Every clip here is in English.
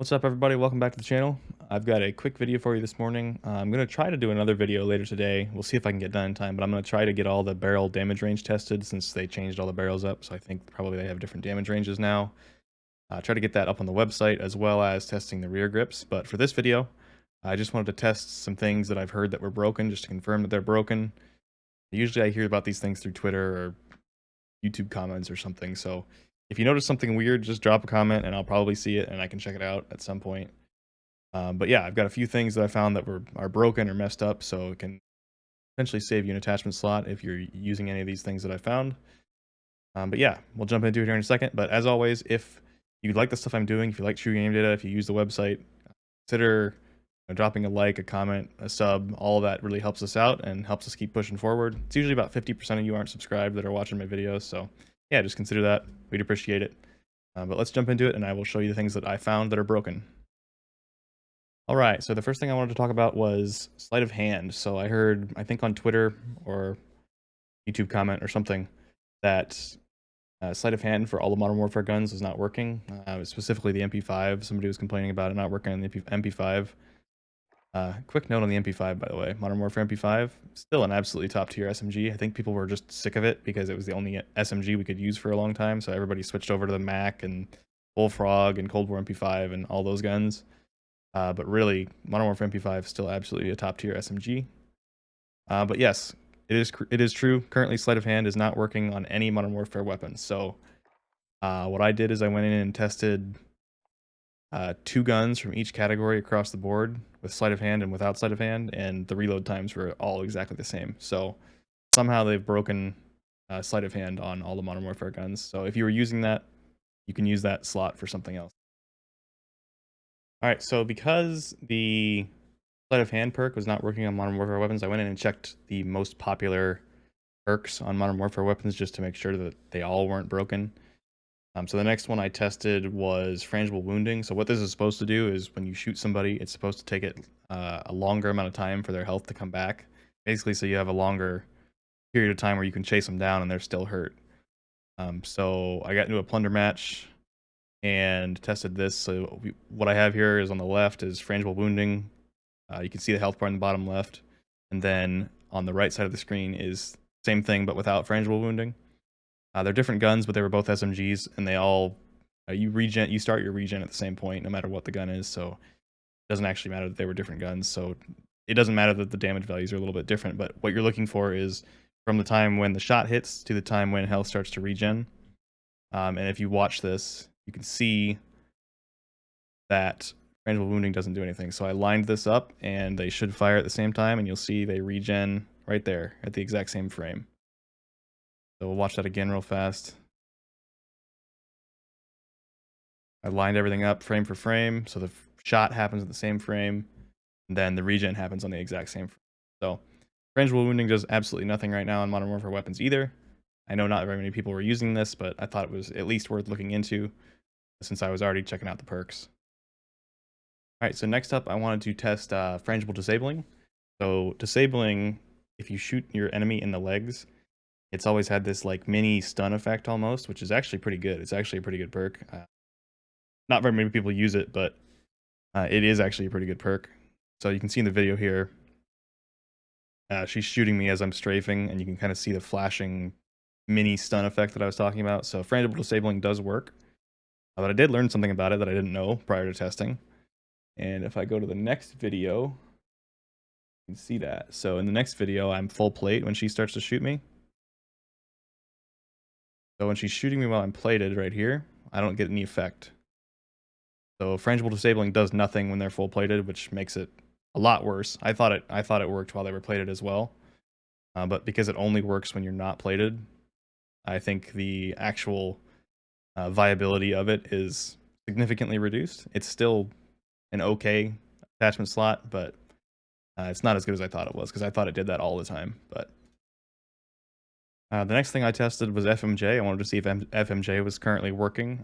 What's up, everybody? Welcome back to the channel. I've got a quick video for you this morning. I'm going to try to do another video later today. We'll see if I can get done in time, but I'm going to try to get all the barrel damage range tested since they changed all the barrels up, so I think probably they have different damage ranges now. Try to get that up on the website as well as testing the rear grips, but for this video, I just wanted to test some things that I've heard that were broken just to confirm that they're broken. Usually I hear about these things through Twitter or YouTube comments or something, so if you notice something weird, just drop a comment and I'll probably see it and I can check it out at some point. But yeah, I've got a few things that I found that are broken or messed up, so it can potentially save you an attachment slot if you're using any of these things that I found. But yeah, we'll jump into it here in a second. But as always, if you like the stuff I'm doing, if you like TrueGameData, if you use the website, consider dropping a like, a comment, a sub. All of that really helps us out and helps us keep pushing forward. It's usually about 50% of you aren't subscribed that are watching my videos, so yeah, just consider that. We'd appreciate it. But let's jump into it, and I will show you the things that I found that are broken. All right, so the first thing I wanted to talk about was Sleight of Hand. So I heard, I think on Twitter or YouTube comment or something, that Sleight of Hand for all the Modern Warfare guns is not working. Specifically the MP5. Somebody was complaining about it not working on the MP5. Quick note on the MP5, by the way. Modern Warfare MP5, still an absolutely top tier SMG. I think people were just sick of it because it was the only SMG we could use for a long time, so everybody switched over to the Mac and Bullfrog and Cold War MP5 and all those guns. But really, Modern Warfare MP5 is still absolutely a top tier SMG. But yes, it is true. Currently, Sleight of Hand is not working on any Modern Warfare weapons. So what I did is I went in and tested 2 guns from each category across the board with Sleight of Hand and without Sleight of Hand, and the reload times were all exactly the same. So somehow they've broken Sleight of Hand on all the Modern Warfare guns. So if you were using that, you can use that slot for something else. Alright, so because the Sleight of Hand perk was not working on Modern Warfare weapons, I went in and checked the most popular perks on Modern Warfare weapons just to make sure that they all weren't broken. So the next one I tested was Frangible Wounding. So what this is supposed to do is when you shoot somebody, it's supposed to take it a longer amount of time for their health to come back. Basically, so you have a longer period of time where you can chase them down and they're still hurt. So I got into a plunder match and tested this. So what I have here is on the left is Frangible Wounding. You can see the health bar in the bottom left. And then on the right side of the screen is same thing but without Frangible Wounding. They're different guns, but they were both SMGs, and they all you start your regen at the same point, no matter what the gun is. So it doesn't actually matter that they were different guns. So it doesn't matter that the damage values are a little bit different. But what you're looking for is from the time when the shot hits to the time when health starts to regen. And if you watch this, you can see that Frangible Wounding doesn't do anything. So I lined this up, and they should fire at the same time, and you'll see they regen right there at the exact same frame. So we'll watch that again real fast. I lined everything up frame for frame, so the shot happens at the same frame, and then the regen happens on the exact same frame. So Frangible Wounding does absolutely nothing right now on Modern Warfare weapons either. I know not very many people were using this, but I thought it was at least worth looking into since I was already checking out the perks. Alright, so next up I wanted to test Frangible Disabling. So Disabling, if you shoot your enemy in the legs, it's always had this like mini stun effect almost, which is actually pretty good. It's actually a pretty good perk. Not very many people use it, but it is actually a pretty good perk. So you can see in the video here, she's shooting me as I'm strafing, and you can kind of see the flashing mini stun effect that I was talking about. So Frangible Disabling does work, but I did learn something about it that I didn't know prior to testing. And if I go to the next video, you can see that. So in the next video, I'm full plate when she starts to shoot me. So when she's shooting me while I'm plated right here, I don't get any effect. So Frangible Disabling does nothing when they're full plated, which makes it a lot worse. I thought it worked while they were plated as well, but because it only works when you're not plated, I think the actual viability of it is significantly reduced. It's still an okay attachment slot, but it's not as good as I thought it was because I thought it did that all the time. But the next thing I tested was FMJ. I wanted to see if FMJ was currently working.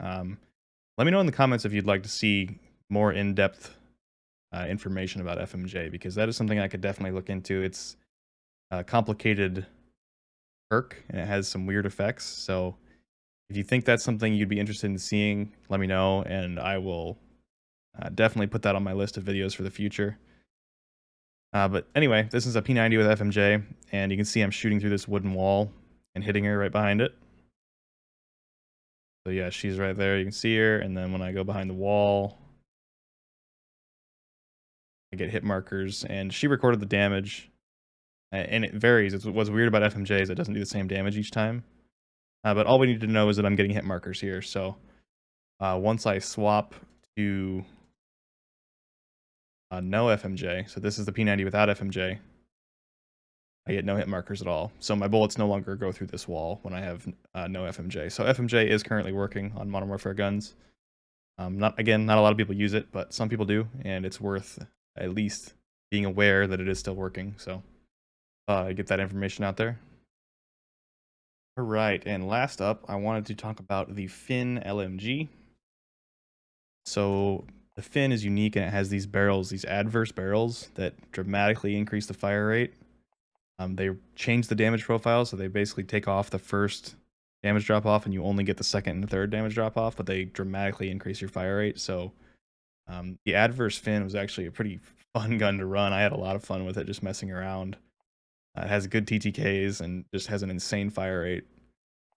Let me know in the comments if you'd like to see more in-depth information about FMJ, because that is something I could definitely look into. It's a complicated perk, and it has some weird effects. So if you think that's something you'd be interested in seeing, let me know, and I will Definitely put that on my list of videos for the future. But anyway, this is a P90 with FMJ, and you can see I'm shooting through this wooden wall and hitting her right behind it. So yeah, she's right there. You can see her, and then when I go behind the wall, I get hit markers, and she recorded the damage, and it varies. What's weird about FMJ is it doesn't do the same damage each time. But all we need to know is that I'm getting hit markers here. So once I swap to no FMJ, so this is the P90 without FMJ, I get no hit markers at all. So my bullets no longer go through this wall when I have no FMJ. So FMJ is currently working on Modern Warfare guns. Not a lot of people use it, but some people do, and it's worth at least being aware that it is still working. So get that information out there. All right, and last up, I wanted to talk about the Fin LMG. So the Fin is unique, and it has these barrels, these adverse barrels that dramatically increase the fire rate. They change the damage profile, so they basically take off the first damage drop off, and you only get the second and third damage drop off, but they dramatically increase your fire rate. So the adverse Fin was actually a pretty fun gun to run. I had a lot of fun with it, just messing around. It has good TTKs and just has an insane fire rate.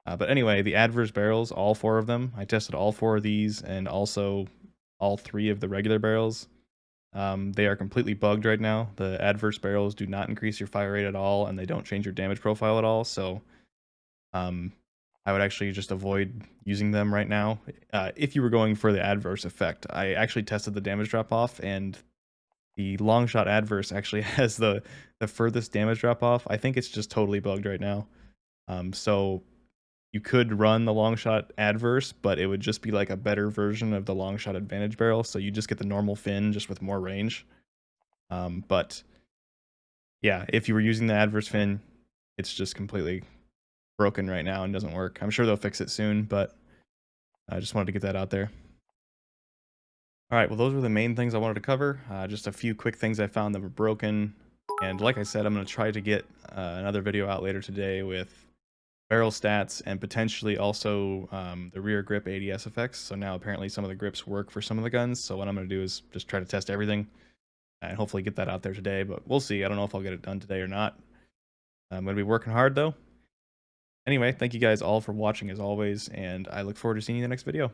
But anyway, the adverse barrels, all 4 of them, I tested all 4 of these and also all 3 of the regular barrels. They are completely bugged right now. The adverse barrels do not increase your fire rate at all, and they don't change your damage profile at all. So I would actually just avoid using them right now if you were going for the adverse effect. I actually tested the damage drop off, and the long shot adverse actually has the furthest damage drop off. I think it's just totally bugged right now. So you could run the long shot adverse, but it would just be like a better version of the long shot advantage barrel. So you just get the normal Fin just with more range. But yeah, if you were using the adverse Fin, it's just completely broken right now and doesn't work. I'm sure they'll fix it soon, but I just wanted to get that out there. All right, well, those were the main things I wanted to cover. Just a few quick things I found that were broken. And like I said, I'm going to try to get another video out later today with barrel stats and potentially also the rear grip ADS effects. So now apparently some of the grips work for some of the guns. So what I'm going to do is just try to test everything and hopefully get that out there today. But we'll see. I don't know if I'll get it done today or not. I'm going to be working hard though. Anyway, thank you guys all for watching as always, and I look forward to seeing you in the next video.